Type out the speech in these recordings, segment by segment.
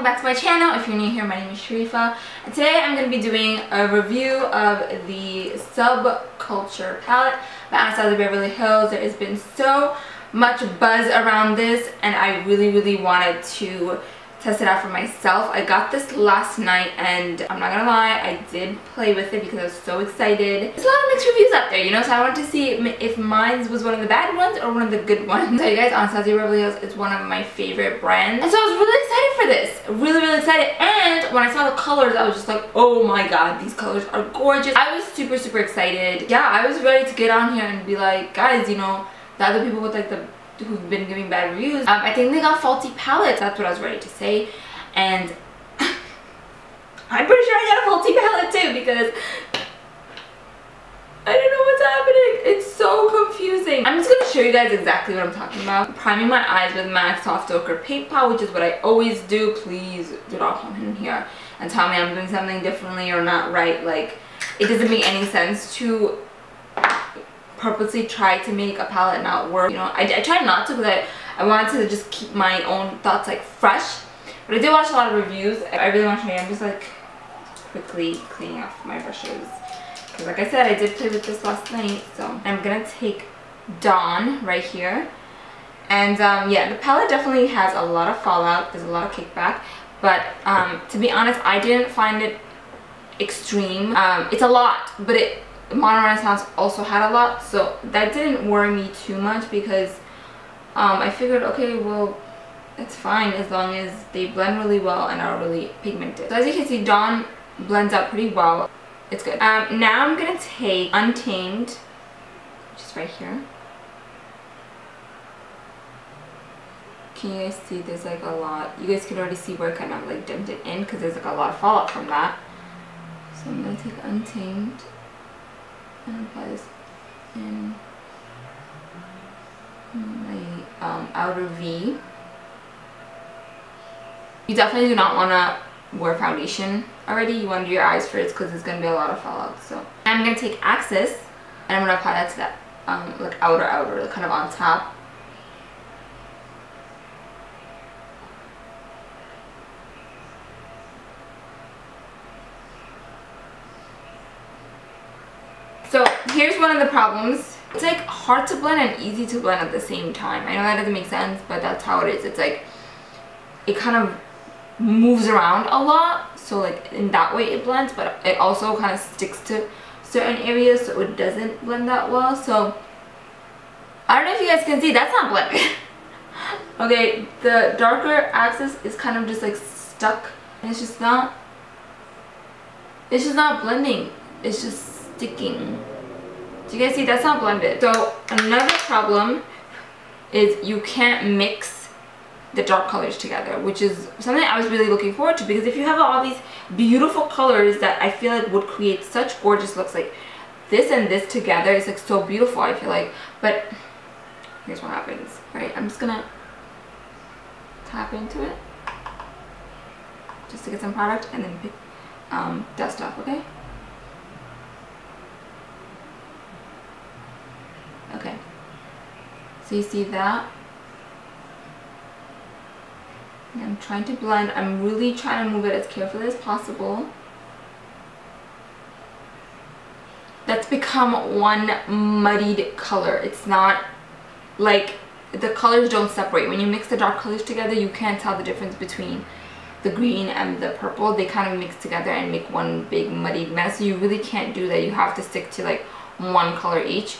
back to my channel. If you're new here, my name is Sharifa, and today I'm going to be doing a review of the Subculture palette by Anastasia Beverly Hills. There has been so much buzz around this, and I really wanted to test it out for myself. I got this last night, and I'm not gonna lie, I did play with it because I was so excited. There's a lot of mixed reviews out there, you know, so I wanted to see if mine was one of the bad ones or one of the good ones. So you guys, Anastasia Beverly Hills is one of my favorite brands, and so I was really excited for this. Really excited. And when I saw the colors, I was just like, oh my god, these colors are gorgeous. I was super excited. Yeah, I was ready to get on here and be like, guys, you know, the other people with like who've been giving bad reviews, I think they got faulty palettes. That's what I was ready to say. And I'm pretty sure I got a faulty palette too, because I don't know what's happening. It's so confusing. I'm just gonna show you guys exactly what I'm talking about. Priming my eyes with MAC Soft Ochre Paint Pot, which is what I always do. Please do not come in here and tell me I'm doing something differently or not right. Like, it doesn't make any sense to purposely try to make a palette not work. You know, I tried not to, because I wanted to just keep my own thoughts like fresh. But I did watch a lot of reviews. I really want to show you. I'm just like quickly cleaning off my brushes, because like I said, I did play with this last night. So I'm gonna take Dawn right here, and yeah, the palette definitely has a lot of fallout. There's a lot of kickback, but to be honest, I didn't find it extreme. It's a lot, but Modern Renaissance also had a lot, so that didn't worry me too much, because I figured, okay, well, it's fine as long as they blend really well and are really pigmented. So as you can see, Dawn blends out pretty well. It's good. Now I'm gonna take Untamed, which is right here. Can you guys see there's like a lot? You guys can already see where it kind of like dented in, because there's like a lot of fallout from that. So I'm gonna take Untamed and apply this in my outer V. You definitely do not want to wear foundation already. You want to do your eyes first, because there's going to be a lot of fallout. So I'm going to take Axis, and I'm going to apply that to that like outer, like kind of on top. So here's one of the problems. It's like hard to blend and easy to blend at the same time. I know that doesn't make sense, but that's how it is. It's like it kind of moves around a lot, so like in that way it blends, but it also kind of sticks to certain areas, so it doesn't blend that well. So I don't know if you guys can see, that's not blending. Okay, the darker Axis is kind of just like stuck, and it's just not blending, it's just sticking. Do you guys see? That's not blended. So another problem is you can't mix the dark colors together, which is something I was really looking forward to, because if you have all these beautiful colors that I feel like would create such gorgeous looks, like this and this together is like so beautiful, I feel like. But here's what happens. All right, I'm just gonna tap into it just to get some product, and then pick dust off. Okay, so you see that? And I'm trying to blend. I'm really trying to move it as carefully as possible. That's become one muddied color. It's not like the colors don't separate. When you mix the dark colors together, you can't tell the difference between the green and the purple. They kind of mix together and make one big muddied mess. So you really can't do that. You have to stick to like one color each.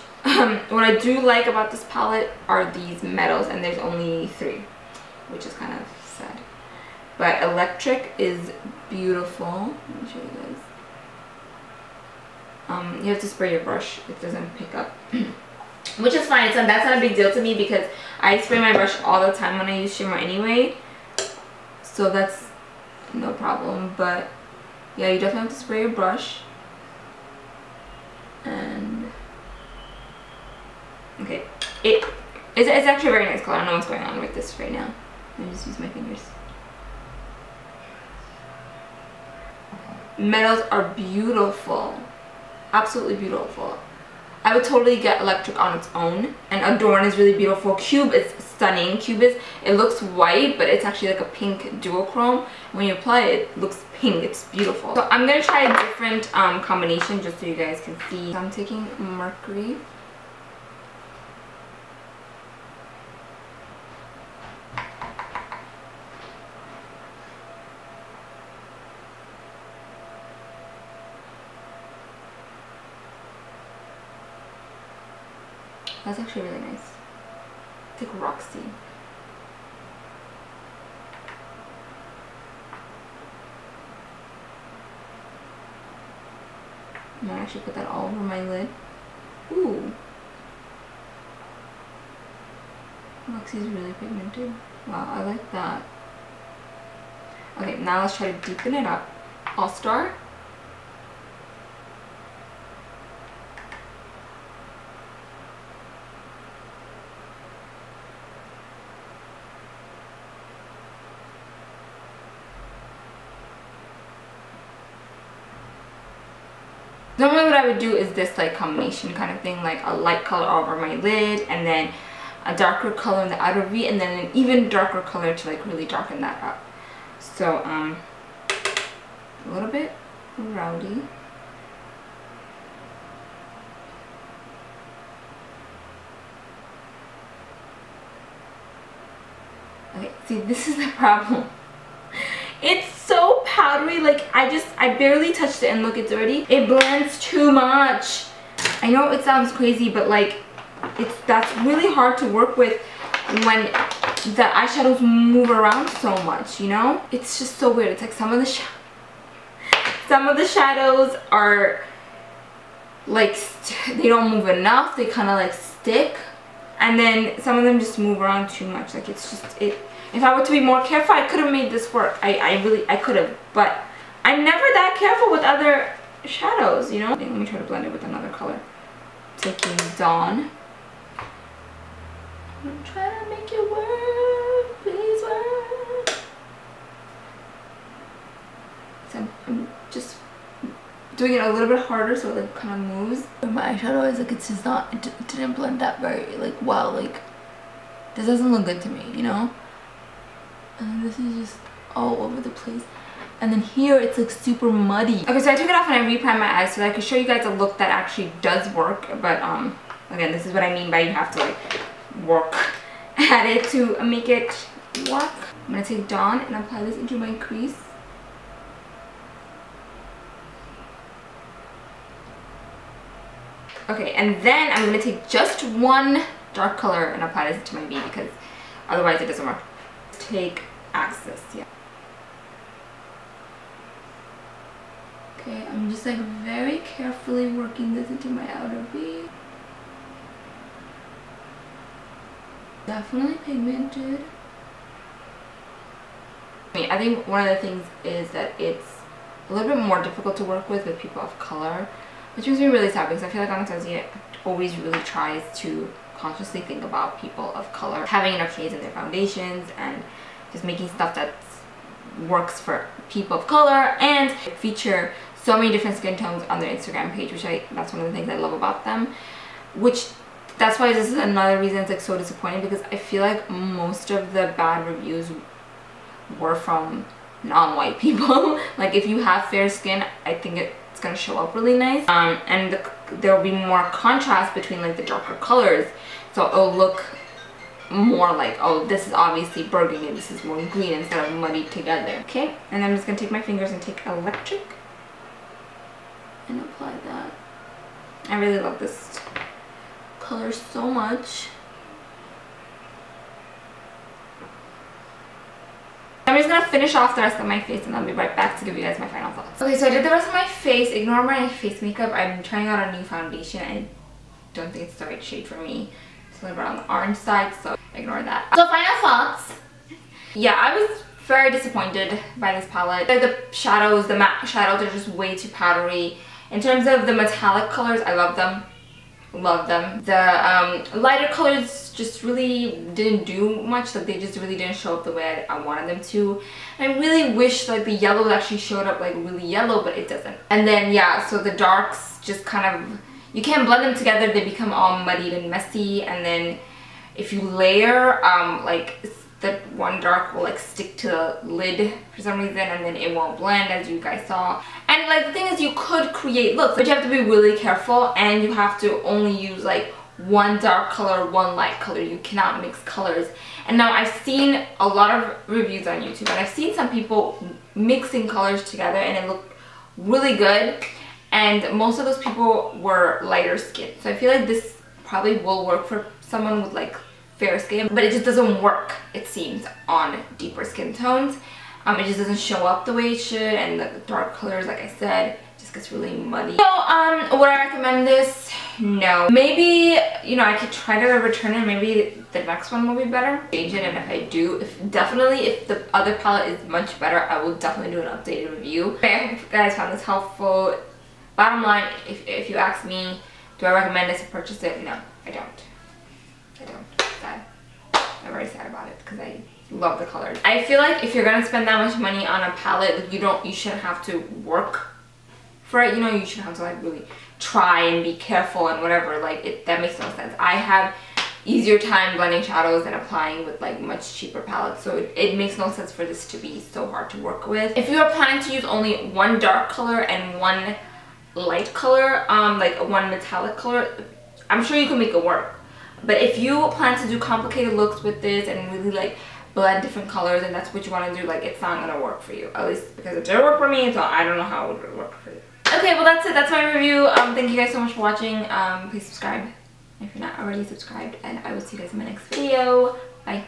What I do like about this palette are these metals, and there's only 3, which is kind of sad. But Electric is beautiful. Let me show you guys. You have to spray your brush. It doesn't pick up, which is fine. That's not a big deal to me, because I spray my brush all the time when I use shimmer anyway, so that's no problem. But yeah, you definitely have to spray your brush. And okay, it's actually a very nice color. I don't know what's going on with this right now. Let me just use my fingers. Metals are beautiful, absolutely beautiful. I would totally get Electric on its own, and Adorn is really beautiful. Cube is stunning. Cubist, it looks white, but it's actually like a pink duochrome. When you apply it, it looks pink. It's beautiful. So I'm gonna try a different combination just so you guys can see. So I'm taking Mercury. That's actually really nice. Take Roxy. I'm gonna actually put that all over my lid. Ooh. Roxy's really pigmented. Wow, I like that. Okay, now let's try to deepen it up. All Star. Normally what I would do is this like combination kind of thing, like a light color over my lid and then a darker color in the outer V and then an even darker color to like really darken that up. So a little bit rowdy. Okay, see, this is the problem. It's so powdery, like I barely touched it and look, it's already, it blends too much. I know it sounds crazy, but like that's really hard to work with when the eyeshadows move around so much, you know? It's just so weird. It's like some of the shadows are like they don't move enough, they kind of like stick, and then some of them just move around too much. Like it's just if I were to be more careful, I could have made this work. I could have, but I'm never that careful with other shadows, you know? Let me try to blend it with another color. Taking Dawn. I'm trying to make it work, please work. So I'm just doing it a little bit harder so it like kind of moves. But my eyeshadow is like, it's just not, it didn't blend that very like well. Like this doesn't look good to me, you know? And this is just all over the place. And then here it's like super muddy. Okay, so I took it off and I reprimed my eyes so that I could show you guys a look that actually does work. But again, this is what I mean by you have to like work at it to make it work. I'm gonna take Dawn and apply this into my crease. Okay, and then I'm gonna take just one dark color and apply this into my V because otherwise it doesn't work. Take Axis, yeah. Okay, I'm just like very carefully working this into my outer V. Definitely pigmented. I think one of the things is that it's a little bit more difficult to work with people of color, which makes me really sad because I feel like Anastasia always really tries to consciously think about people of color having enough shades in their foundations and just making stuff that works for people of color and feature so many different skin tones on their Instagram page, which that's one of the things I love about them. Which that's why this is another reason it's like so disappointing because I feel like most of the bad reviews were from non-white people. Like if you have fair skin, I think it's gonna show up really nice. And there will be more contrast between like the darker colors, so it'll look more like, oh, this is obviously burgundy, this is more green instead of muddy together. Okay, and I'm just gonna take my fingers and take Electric and apply that. I really love this color so much. I'm just gonna finish off the rest of my face and I'll be right back to give you guys my final thoughts. Okay, so I did the rest of my face. Ignore my face makeup. I'm trying out a new foundation. I don't think it's the right shade for me. It's a little bit on the orange side, so ignore that. So final thoughts. Yeah, I was very disappointed by this palette. Like the shadows, the matte shadows are just way too powdery. In terms of the metallic colors, I love them. Love them. The lighter colors just really didn't do much. Like they just really didn't show up the way I wanted them to. I really wish like the yellow actually showed up like really yellow, but it doesn't. And then yeah, so the darks just kind of, you can't blend them together. They become all muddied and messy, and then if you layer, like the one dark will like stick to the lid for some reason, and then it won't blend, as you guys saw. And like the thing is, you could create looks, but you have to be really careful, and you have to only use like one dark color, one light color. You cannot mix colors. And now I've seen a lot of reviews on YouTube, and I've seen some people mixing colors together and it looked really good, and most of those people were lighter skin. So I feel like this probably will work for someone with like fair skin, but it just doesn't work, it seems, on deeper skin tones. It just doesn't show up the way it should, and the dark colors, like I said, just gets really muddy. So would I recommend this? No. Maybe, you know, I could try to return it. Maybe the next one will be better. Change it, and if I do, if the other palette is much better, I will definitely do an updated review. Okay, I hope you guys found this helpful. Bottom line, if you ask me, do I recommend this or purchase it? No, I don't. I don't. Sad. I'm very sad about it because I love the colors. I feel like if you're gonna spend that much money on a palette, you shouldn't have to work for it. You know, you should have to like really try and be careful and whatever. Like that makes no sense. I have easier time blending shadows and applying with like much cheaper palettes, so it makes no sense for this to be so hard to work with. If you are planning to use only one dark color and one light color, like one metallic color, I'm sure you can make it work. But if you plan to do complicated looks with this and really like blend different colors, and that's what you want to do, like it's not gonna work for you, at least because it didn't work for me, so I don't know how it would work for you. Okay, well that's it. That's my review. Thank you guys so much for watching. Please subscribe if you're not already subscribed, and I will see you guys in my next video.